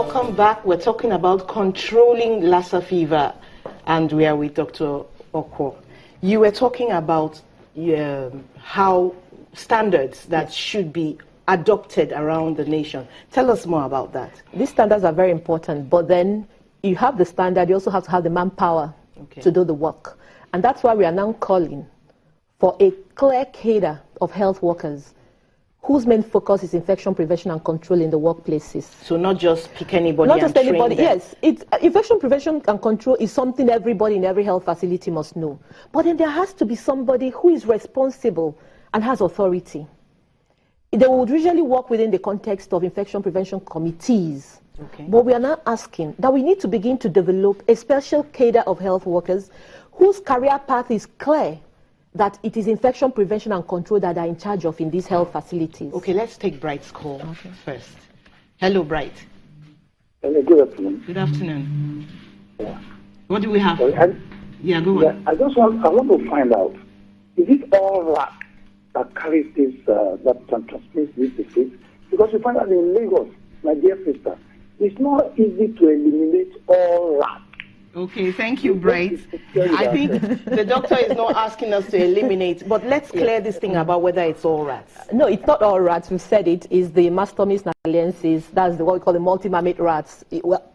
Welcome back. We're talking about controlling Lassa fever, and we are with Dr. Oko. You were talking about how standards that should be adopted around the nation. Tell us more about that. These standards are very important, but then you have the standard, you also have to have the manpower to do the work. And that's why we are now calling for a clear cadre of health workers whose main focus is infection prevention and control in the workplaces. So not just pick anybody. Not just anybody, them. yes. Infection prevention and control is something everybody in every health facility must know. But then there has to be somebody who is responsible and has authority. They would usually work within the context of infection prevention committees. Okay. But we are now asking that we need to begin to develop a special cadre of health workers whose career path is clear, that it is infection prevention and control that are in charge of in these health facilities. Okay, let's take Bright's call first. Hello, Bright. Hello, good afternoon. Good afternoon. Yeah. What do we have? Go on. I want to find out, is it all rats that carries this, that transmits this disease? Because you find out in Lagos, my dear sister, it's not easy to eliminate all rats. Okay, thank you, Bright. I think the doctor is not asking us to eliminate, but let's clear this thing about whether it's all rats. No, it's not all rats. We've said it is the Mastomys natalensis. That's what we call the multi-mammate rats.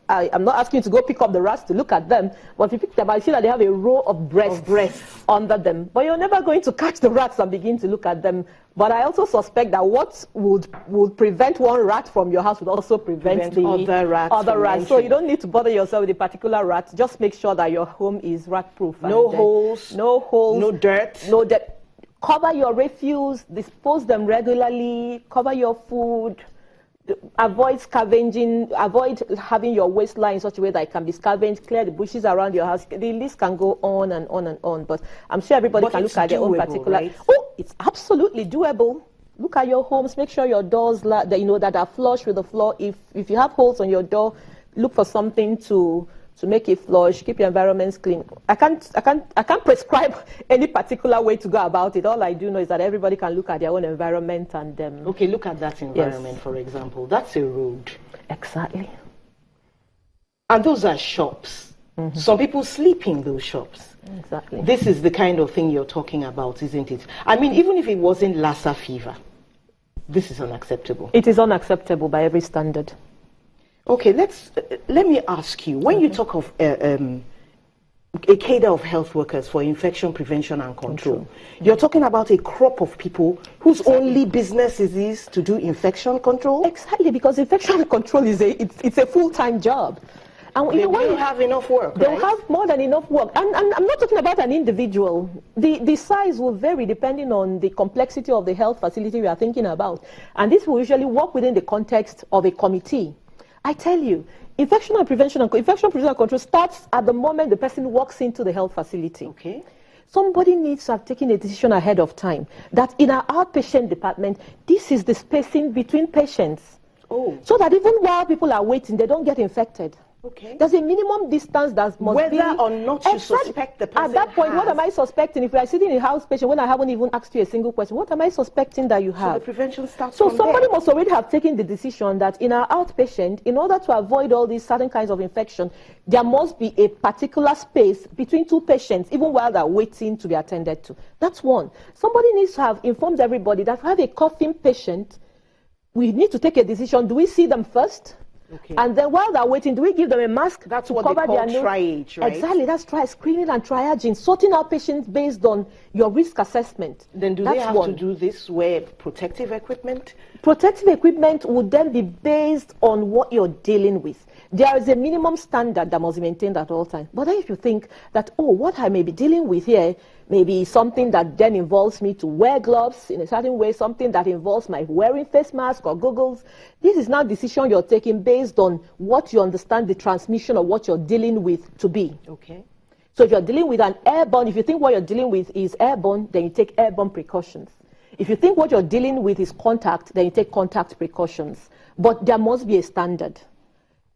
I'm not asking you to go pick up the rats to look at them, but if you pick them, I see that they have a row of breasts under them. But you're never going to catch the rats and begin to look at them. But I also suspect that what would prevent one rat from your house would also prevent the other rats. So you don't need to bother yourself with a particular rat. Just make sure that your home is rat-proof. No holes, no dirt. Cover your refuse, dispose them regularly, cover your food. Avoid scavenging, avoid having your waistline in such a way that it can be scavenged, clear the bushes around your house. The list can go on and on and on, but I'm sure everybody can look at their own particular. Right? Oh, it's absolutely doable. Look at your homes, make sure your doors that are flush with the floor. If you have holes on your door, look for something to make it flush. Keep your environments clean. I can't prescribe any particular way to go about it. All I do know is that everybody can look at their own environment and okay, look at that environment, for example. That's a road. Exactly. And those are shops. Mm-hmm. Some people sleep in those shops. Exactly. This is the kind of thing you're talking about, isn't it? I mean, even if it wasn't Lassa fever, this is unacceptable. It is unacceptable by every standard. Okay, let me ask you, when you talk of a cadre of health workers for infection prevention and control, you're talking about a crop of people whose only business is to do infection control? Exactly, because infection control is it's a full-time job. And they will have enough work, They'll have more than enough work. And I'm not talking about an individual. The size will vary depending on the complexity of the health facility we are thinking about. And this will usually work within the context of a committee. I tell you, infection prevention and control starts at the moment the person walks into the health facility. Okay. Somebody needs to have taken a decision ahead of time that in our outpatient department, this is the spacing between patients. Oh. So that even while people are waiting, they don't get infected. Okay. There's a minimum distance that must be... Whether or not you suspect the person At that point, what am I suspecting? If you are sitting in a house patient when I haven't even asked you a single question, what am I suspecting that you have? So the prevention starts So from somebody there. must already have taken the decision that in our outpatient, in order to avoid all these certain kinds of infection, there must be a particular space between two patients, even while they're waiting to be attended to. That's one. Somebody needs to have informed everybody that if we have a coughing patient, we need to take a decision. Do we see them first? Okay. And then while they're waiting, do we give them a mask That's to what cover they call their nose? triage, right? Exactly, that's screening and triaging, sorting out patients based on your risk assessment. Then do they have to do this with protective equipment? Protective equipment would then be based on what you're dealing with. There is a minimum standard that must be maintained at all times. But then if you think that, oh, what I may be dealing with here may be something that then involves me to wear gloves in a certain way, something that involves my wearing face mask or goggles, this is now a decision you're taking based on what you understand the transmission of what you're dealing with to be. Okay. So if you're dealing with an airborne, if you think what you're dealing with is airborne, then you take airborne precautions. If you think what you're dealing with is contact, then you take contact precautions. But there must be a standard.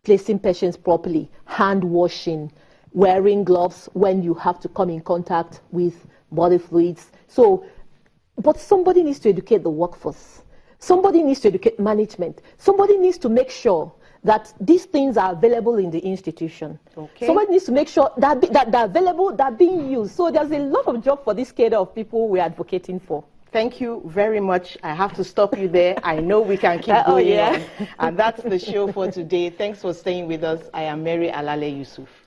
Placing patients properly, hand washing, wearing gloves when you have to come in contact with body fluids. So, but somebody needs to educate the workforce. Somebody needs to educate management. Somebody needs to make sure that these things are available in the institution. Okay. Somebody needs to make sure that they're available, they're being used. So there's a lot of job for this cadre of people we're advocating for. Thank you very much. I have to stop you there. I know we can keep going on. And that's the show for today. Thanks for staying with us. I am Mary Alale Yusuf.